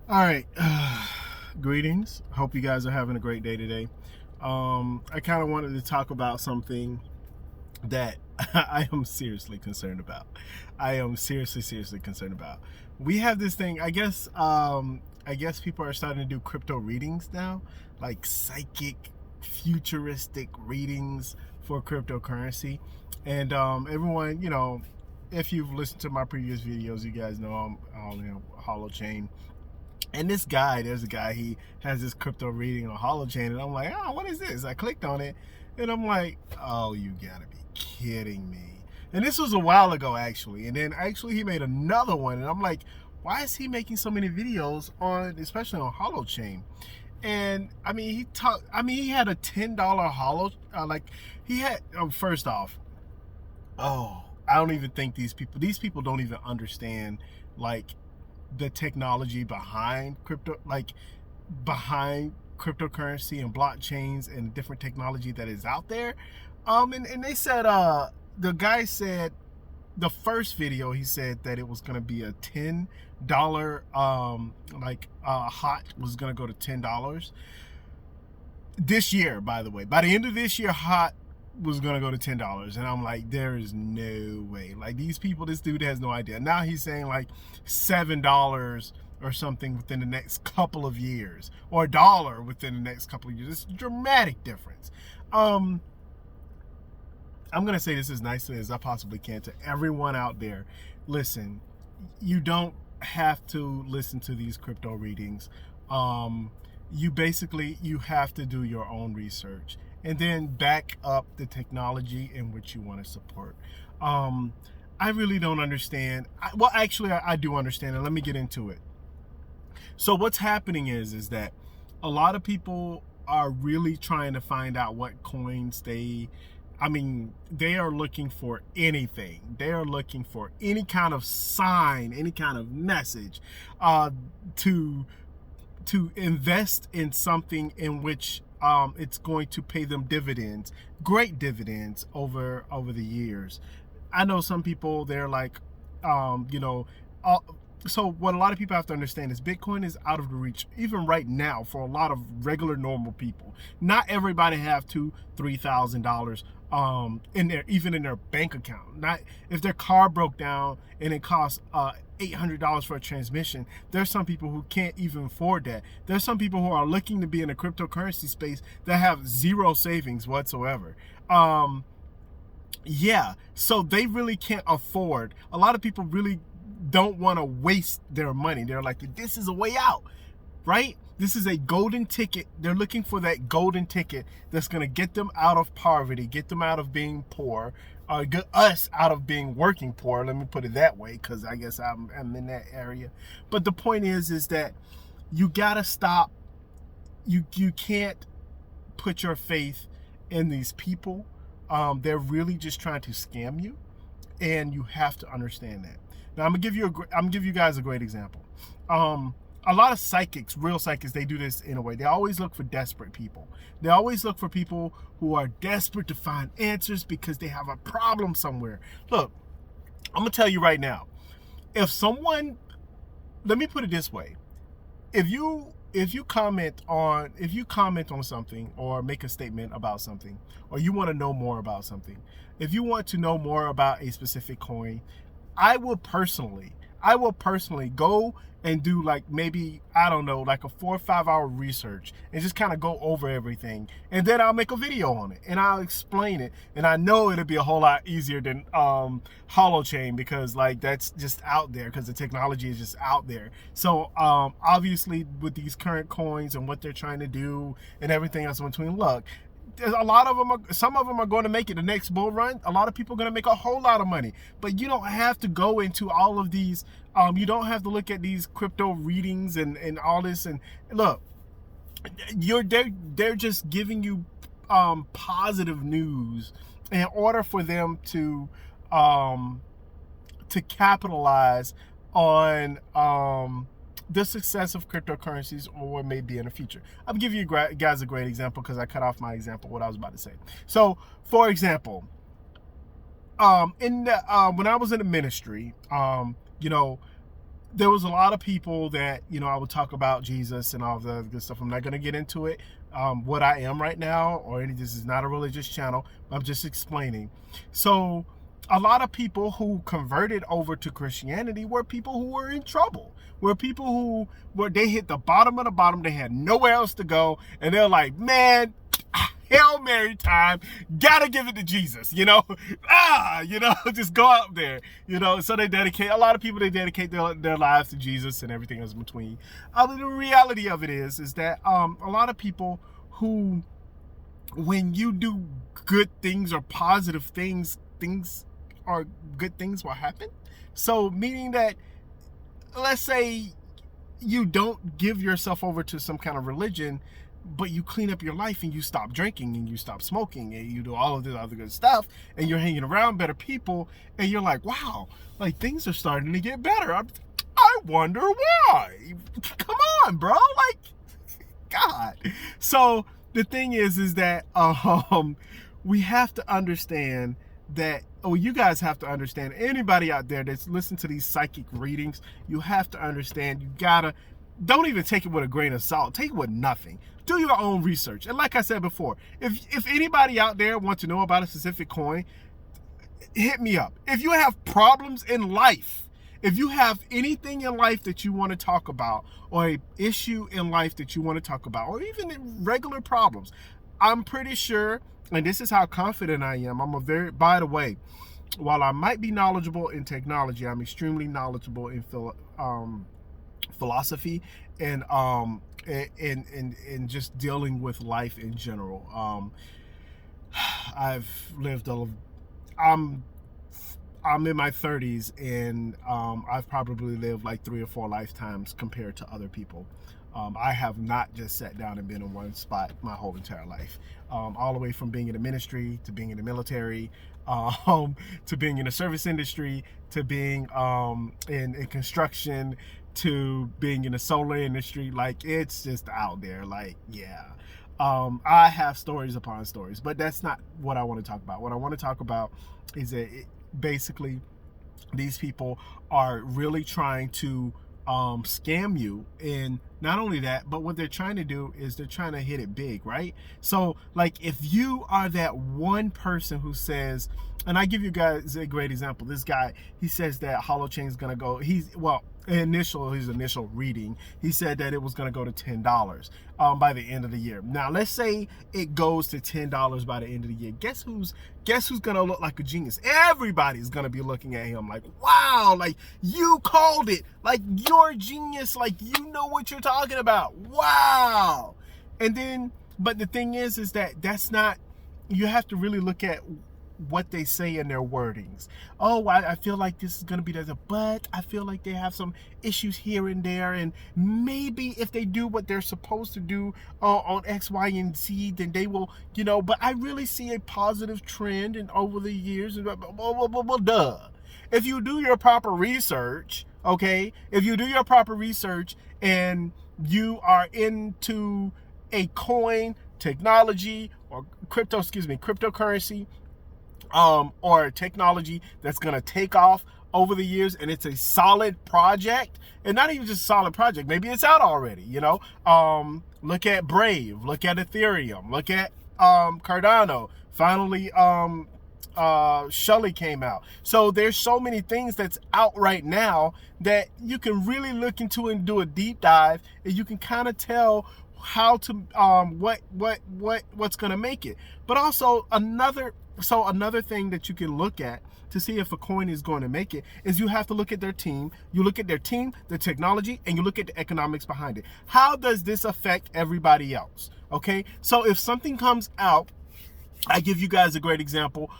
All right. Greetings. Hope you guys are having a great day today. I kind of wanted to talk about something that I am seriously concerned about. I am seriously concerned about. We have this thing. I guess people are starting to do crypto readings now, like psychic, futuristic readings for cryptocurrency, and everyone, if you've listened to my previous videos, you guys know I'm all in holochain. And there's a guy, he has this crypto reading on holochain, and I'm like, oh, what is this? I clicked on it, and I'm like, oh, you gotta be kidding me. And this was a while ago, actually. And then actually he made another one, and I'm like, why is he making so many videos on, especially on holochain? And I mean, he had a $10 he had, first off, oh, I don't even think these people don't even understand, like, the technology behind cryptocurrency and blockchains and different technology that is out there. And they said, the guy said, the first video, he said that it was going to be a $10 hot was going to go to $10 this year. By the way, by the end of this year, hot was gonna go to $10, and I'm like, there is no way. Like, this dude has no idea. Now he's saying like $7 or something within the next couple of years, or a dollar within the next couple of years. It's a dramatic difference. I'm gonna say this as nicely as I possibly can to everyone out there. Listen, you don't have to listen to these crypto readings. You have to do your own research and then back up the technology in which you want to support. I really don't understand. I do understand, and let me get into it. So what's happening is that a lot of people are really trying to find out what coins they are looking for anything. They are looking for any kind of sign, any kind of message, to invest in something in which it's going to pay them dividends, great dividends over the years. I know some people, they're like, so what a lot of people have to understand is Bitcoin is out of the reach, even right now, for a lot of regular normal people. Not everybody have $2,000-$3,000 even in their bank account. Not if their car broke down and it costs $800 for a transmission. There's some people who can't even afford that. There's some people who are looking to be in a cryptocurrency space that have zero savings whatsoever. So they really can't afford. A lot of people really don't want to waste their money. They're like, this is a way out, right? This is a golden ticket. They're looking for that golden ticket that's going to get them out of poverty, get them out of being poor, get us out of being working poor. Let me put it that way, because I guess I'm in that area. But the point is that you got to stop. You can't put your faith in these people. They're really just trying to scam you, and you have to understand that. Now I'm gonna give you guys a great example. A lot of psychics, real psychics, they do this in a way. They always look for desperate people. They always look for people who are desperate to find answers because they have a problem somewhere. Look, I'm gonna tell you right now. Let me put it this way. If you comment on something, or make a statement about something, or you want to know more about something, if you want to know more about a specific coin, I will personally go and do, like, maybe, I don't know, like a 4 or 5 hour research, and just kind of go over everything, and then I'll make a video on it and I'll explain it. And I know it'll be a whole lot easier than holochain, because like that's just out there, because the technology is just out there. So obviously with these current coins and what they're trying to do and everything else in between, look, some of them are going to make it the next bull run. A lot of people are going to make a whole lot of money, but you don't have to go into all of these. You don't have to look at these crypto readings and all this. And look, they're just giving you positive news in order for them to capitalize on the success of cryptocurrencies, or what may be in the future. I'll give you guys a great example, because I cut off my example, what I was about to say. So, for example, when I was in the ministry, there was a lot of people that, you know, I would talk about Jesus and all the good stuff. I'm not going to get into it, what I am right now, or any. This is not a religious channel. I'm just explaining. So a lot of people who converted over to Christianity were people who were in trouble, were people who were, they hit the bottom of the bottom. They had nowhere else to go. And they're like, man, Hail Mary time, gotta give it to Jesus, you know, just go out there, you know. So they dedicate, a lot of people, they dedicate their lives to Jesus and everything else in between. The reality of it is that a lot of people who, when you do good things or positive things, good things will happen. So meaning that, let's say you don't give yourself over to some kind of religion, but you clean up your life and you stop drinking and you stop smoking and you do all of this other good stuff and you're hanging around better people and you're like, wow, like things are starting to get better. I wonder why. Come on, bro. Like, God. So the thing is that we have to understand that, you guys have to understand, anybody out there that's listening to these psychic readings, you have to understand, you gotta, don't even take it with a grain of salt. Take it with nothing. Do your own research. And like I said before, if anybody out there wants to know about a specific coin, hit me up. If you have problems in life, if you have anything in life that you want to talk about, or an issue in life that you want to talk about, or even regular problems, I'm pretty sure, and this is how confident I am, by the way, while I might be knowledgeable in technology, I'm extremely knowledgeable in philosophy and just dealing with life in general. I've lived I'm in my 30s, and I've probably lived like 3 or 4 lifetimes compared to other people. I have not just sat down and been in one spot my whole entire life. All the way from being in the ministry, to being in the military, to being in the service industry, to being in construction, to being in the solar industry. Like, it's just out there. Like, yeah. I have stories upon stories, but that's not what I want to talk about. What I want to talk about is that basically these people are really trying to scam you. And not only that, but what they're trying to do is they're trying to hit it big, right? So like, if you are that one person who says, and I give you guys a great example, this guy, he says that holochain is going to go, his initial reading, he said that it was going to go to $10 by the end of the year. Now let's say it goes to $10 by the end of the year. Guess who's going to look like a genius? Everybody's going to be looking at him like, wow, like, you called it, like, you're a genius, like, you know what you're talking about, wow. And then, but the thing is that that's not, you have to really look at what they say in their wordings. Oh, I feel like this is going to be there, but I feel like they have some issues here and there, and maybe if they do what they're supposed to do on X, Y, and Z, then they will, you know, but I really see a positive trend and over the years, well, duh. If you do your proper research, okay, if you do your proper research and you are into a coin, technology, or cryptocurrency, or technology that's going to take off over the years, and it's a solid project, and not even just a solid project, maybe it's out already, you know. Look at Brave, look at Ethereum, look at Cardano. Finally, Sully came out. So there's so many things that's out right now that you can really look into and do a deep dive, and you can kind of tell how to what's going to make it. But also another thing that you can look at to see if a coin is going to make it is you have to look at their team. You look at their team, the technology, and you look at the economics behind it. How does this affect everybody else? Okay, so if something comes out, I give you guys a great example.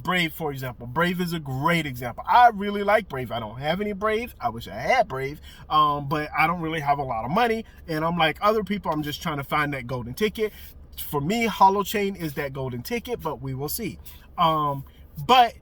Brave, for example. Brave is a great example. I really like Brave. I don't have any Brave. I wish I had Brave, but I don't really have a lot of money. And I'm like other people, I'm just trying to find that golden ticket. For me, holochain is that golden ticket, but we will see. But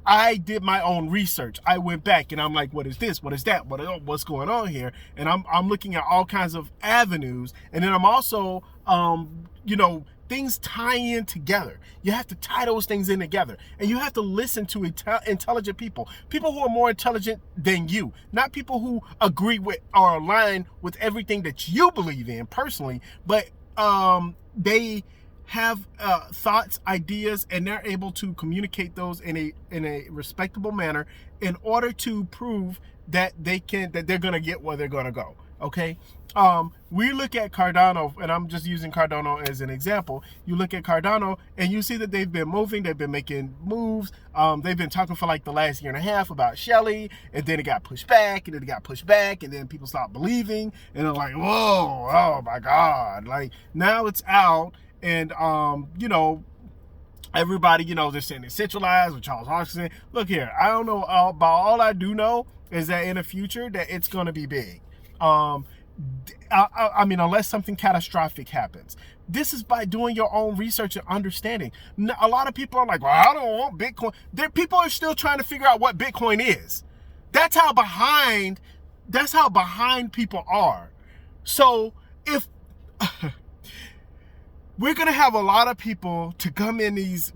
I did my own research. I went back and I'm like, what is this? What is that? What's going on here? And I'm looking at all kinds of avenues. And then I'm also, things tie in together. You have to tie those things in together. And you have to listen to intelligent people. People who are more intelligent than you. Not people who agree with or align with everything that you believe in personally. But they have thoughts, ideas, and they're able to communicate those in a respectable manner in order to prove that they're going to get where they're going to go. Okay, we look at Cardano, and I'm just using Cardano as an example. You look at Cardano, and you see that they've been moving, they've been making moves. They've been talking for like the last year and a half about Shelly, and then it got pushed back, and then it got pushed back, and then people stopped believing, and they're like, whoa, oh my God. Like, now it's out, and, you know, everybody, you know, they're saying it's centralized with Charles Hoskinson. Look here, I don't know about all I do know is that in the future that it's going to be big. I mean, unless something catastrophic happens. This is by doing your own research and understanding. A lot of people are like, well, I don't want Bitcoin. People are still trying to figure out what Bitcoin is. That's how behind people are. So if we're going to have a lot of people to come in these,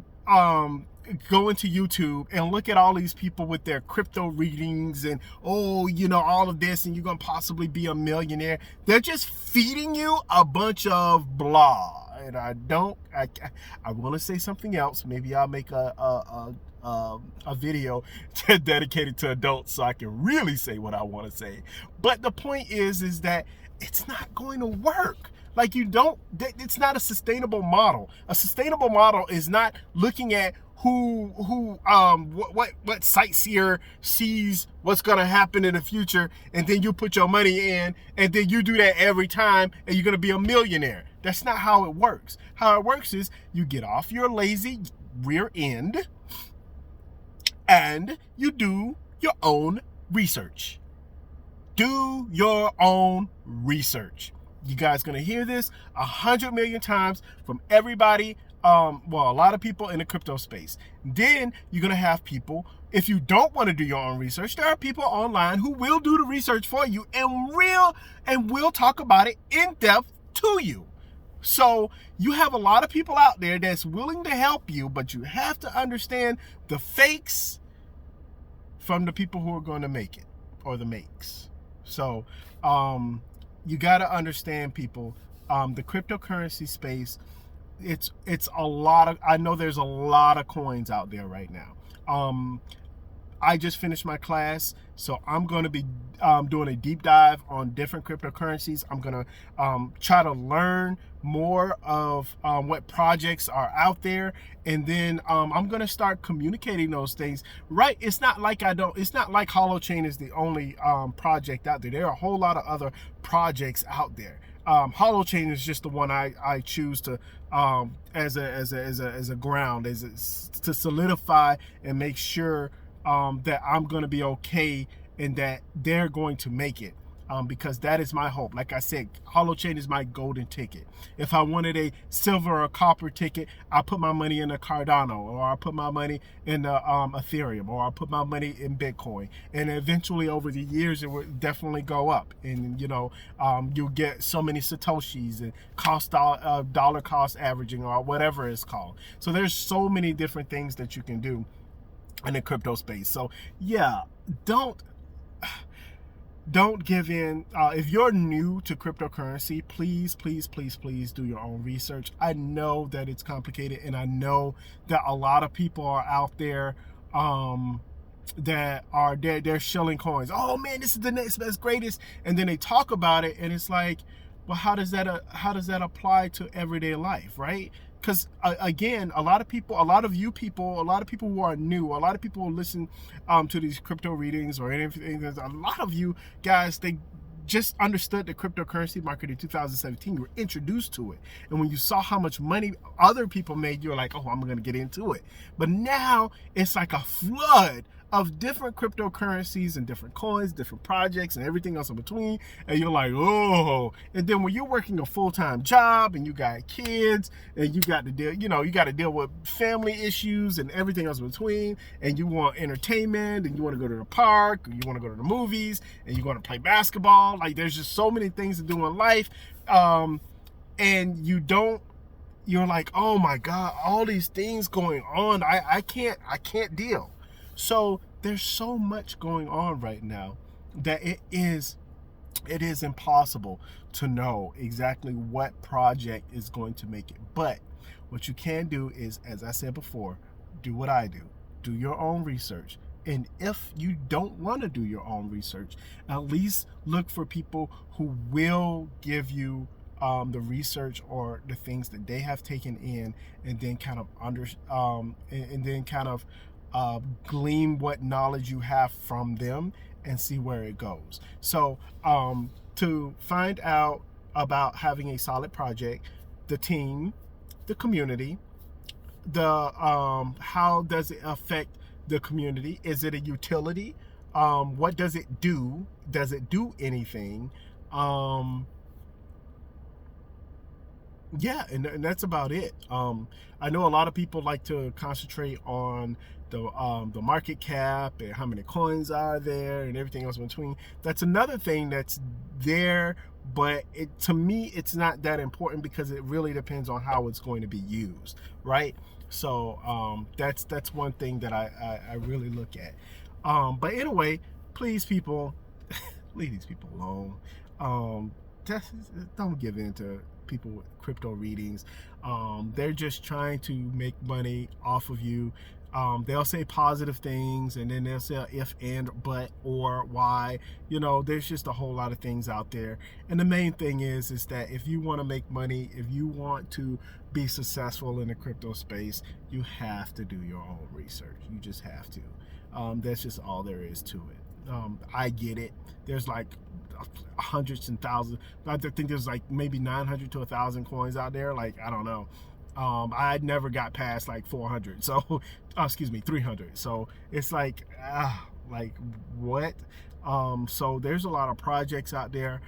go into YouTube and look at all these people with their crypto readings and, oh, you know, all of this, and you're going to possibly be a millionaire. They're just feeding you a bunch of blah. And I want to say something else. Maybe I'll make a video dedicated to adults so I can really say what I want to say. But the point is that it's not going to work. Like, it's not a sustainable model. A sustainable model is not looking at what sightseer sees what's going to happen in the future, and then you put your money in, and then you do that every time, and you're going to be a millionaire. That's not how it works. How it works is you get off your lazy rear end, and you do your own research. Do your own research. You guys going to hear this 100 million times from everybody. A lot of people in the crypto space. Then you're going to have people, if you don't want to do your own research, there are people online who will do the research for you and will talk about it in depth to you. So you have a lot of people out there that's willing to help you, but you have to understand the fakes from the people who are going to make it, or the makes. So you got to understand, people, the cryptocurrency space, it's a lot of, I know there's a lot of coins out there right now. I just finished my class, so I'm going to be doing a deep dive on different cryptocurrencies. I'm going to try to learn more of what projects are out there, and then I'm going to start communicating those things. Right? It's not like Holochain is the only project out there. There are a whole lot of other projects out there. Holochain is just the one I choose to as a ground, to solidify and make sure that I'm going to be okay and that they're going to make it. Because that is my hope. Like I said, Holochain is my golden ticket. If I wanted a silver or copper ticket, I put my money in a Cardano, or I put my money in the Ethereum, or I put my money in Bitcoin. And eventually, over the years, it will definitely go up. And you'll get so many Satoshis and dollar cost averaging, or whatever it's called. So there's so many different things that you can do in the crypto space. So yeah, don't give in. If you're new to cryptocurrency, please do your own research. I know that it's complicated, and I know that a lot of people are out there that are they're shilling coins. Oh man, this is the next best, greatest, and then they talk about it, and it's like, well, how does that apply to everyday life, right? Because again, a lot of people who are new, a lot of people who listen to these crypto readings or anything, a lot of you guys, they just understood the cryptocurrency market in 2017. You were introduced to it, and when you saw how much money other people made, you're like, oh, I'm gonna get into it. But now it's like a flood of different cryptocurrencies and different coins, different projects, and everything else in between, and you're like, oh. And then when you're working a full-time job and you got kids and you got to deal, you got to deal with family issues and everything else in between, and you want entertainment, and you want to go to the park, or you want to go to the movies, and you want to play basketball. Like, there's just so many things to do in life, and you don't you're like, oh my God, all these things going on. I can't deal. So there's so much going on right now that it is impossible to know exactly what project is going to make it. But what you can do is, as I said before, do what I do. Do your own research. And if you don't want to do your own research, at least look for people who will give you the research or the things that they have taken in, and then kind of glean what knowledge you have from them and see where it goes. So to find out about having a solid project, the team, the community, the how does it affect the community? Is it a utility? What does it do? Does it do anything? Yeah, and that's about it. I know a lot of people like to concentrate on the market cap and how many coins are there and everything else in between. That's another thing that's there, but to me it's not that important because it really depends on how it's going to be used, right? So that's one thing that I really look at. But anyway, please people, leave these people alone. Don't give in to people with crypto readings. They're just trying to make money off of you. They'll say positive things, and then they'll say if, and, but, or, why. You know, there's just a whole lot of things out there. And the main thing is that if you want to make money, if you want to be successful in the crypto space, you have to do your own research. You just have to. That's just all there is to it. I get it. There's like hundreds and thousands. I think there's like maybe 900 to 1,000 coins out there. Like, I don't know. I never got past like 400. So, excuse me, 300. So it's like what? So there's a lot of projects out there,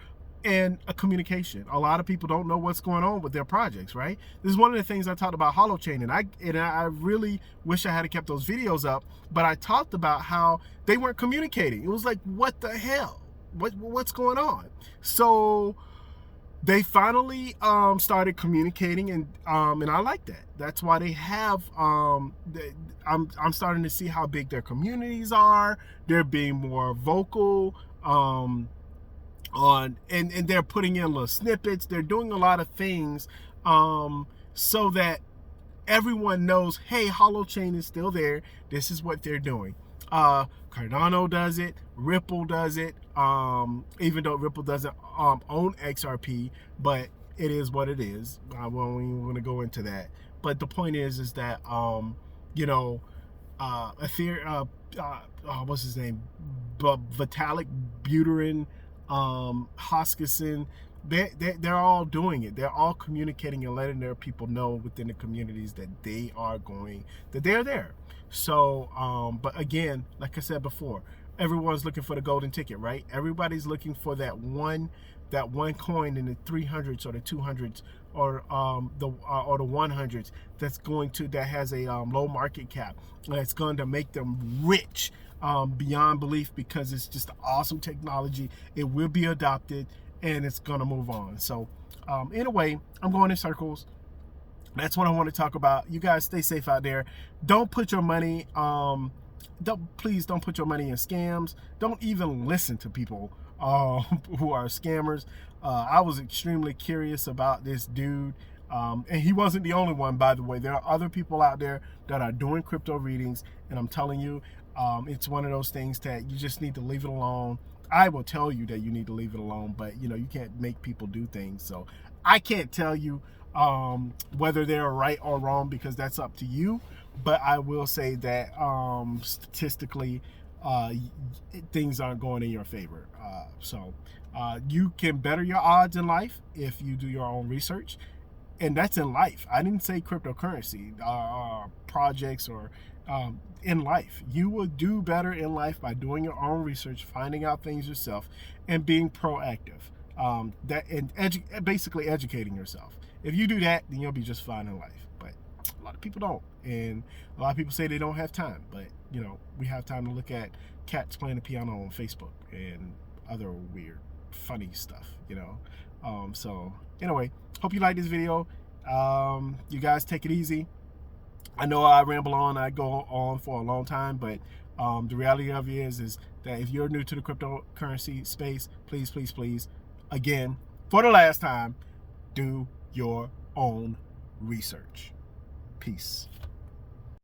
and a communication. A lot of people don't know what's going on with their projects, right? This is one of the things I talked about holochain, and I really wish I had kept those videos up, but I talked about how they weren't communicating. It was like, what the hell? What's going on? So they finally started communicating, and I like that. That's why they have I'm starting to see how big their communities are. They're being more vocal and they're putting in little snippets. They're doing a lot of things so that everyone knows, hey, holochain is still there. This is what they're doing. Cardano does it, Ripple does it, even though Ripple doesn't own XRP, but it is what it is. I won't even want to go into that. But the point is that you know, Ethereum, what's his name, Vitalik Buterin, Hoskinson, they're all doing it. They're all communicating and letting their people know within the communities that they're there. So, but again, like I said before, everyone's looking for the golden ticket, right? Everybody's looking for that one coin in the 300s or the 200s or the 100s that has a low market cap, that's going to make them rich beyond belief, because it's just awesome technology. It will be adopted and it's going to move on. So anyway, I'm going in circles. That's what I want to talk about. You guys stay safe out there. Don't put your money please don't put your money in scams. Don't even listen to people who are scammers. I was extremely curious about this dude, and he wasn't the only one, by the way. There are other people out there that are doing crypto readings, and I'm telling you, it's one of those things that you just need to leave it alone. I will tell you that you need to leave it alone, but you know, you can't make people do things. So I can't tell you whether they're right or wrong, because that's up to you. But I will say that statistically, things aren't going in your favor. So you can better your odds in life if you do your own research. And that's in life. I didn't say cryptocurrency, projects, or in life. You will do better in life by doing your own research, finding out things yourself, and being proactive. Basically educating yourself. If you do that, then you'll be just fine in life. But a lot of people don't. And a lot of people say they don't have time. But, you know, we have time to look at cats playing the piano on Facebook and other weird, funny stuff, you know. So, anyway, hope you like this video. You guys take it easy. I know I ramble on, I go on for a long time, but the reality of it is that if you're new to the cryptocurrency space, please, please, please, again, for the last time, do your own research. Peace.